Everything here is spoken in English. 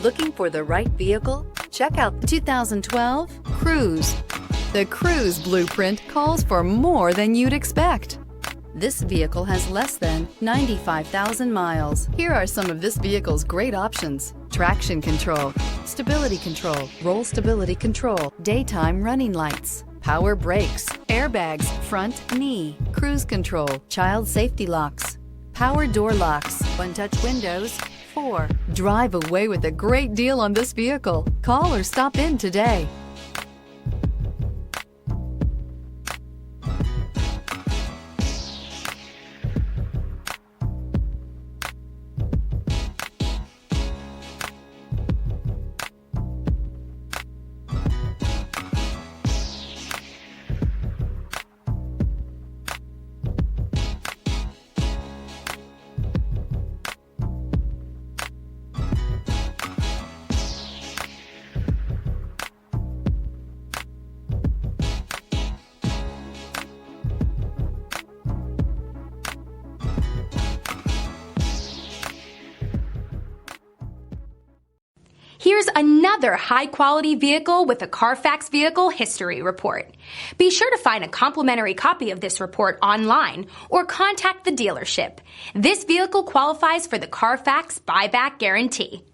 Looking for the right vehicle? Check out the 2012 Cruze. The Cruze blueprint calls for more than you'd expect. This vehicle has less than 95,000 miles. Here are some of this vehicle's great options: traction control, stability control, roll stability control, daytime running lights, power brakes, airbags, front knee, cruise control, child safety locks, power door locks, one-touch windows. 4. Drive away with a great deal on this vehicle. Call or stop in today. Here's another high-quality vehicle with a Carfax Vehicle History Report. Be sure to find a complimentary copy of this report online or contact the dealership. This vehicle qualifies for the Carfax Buyback Guarantee.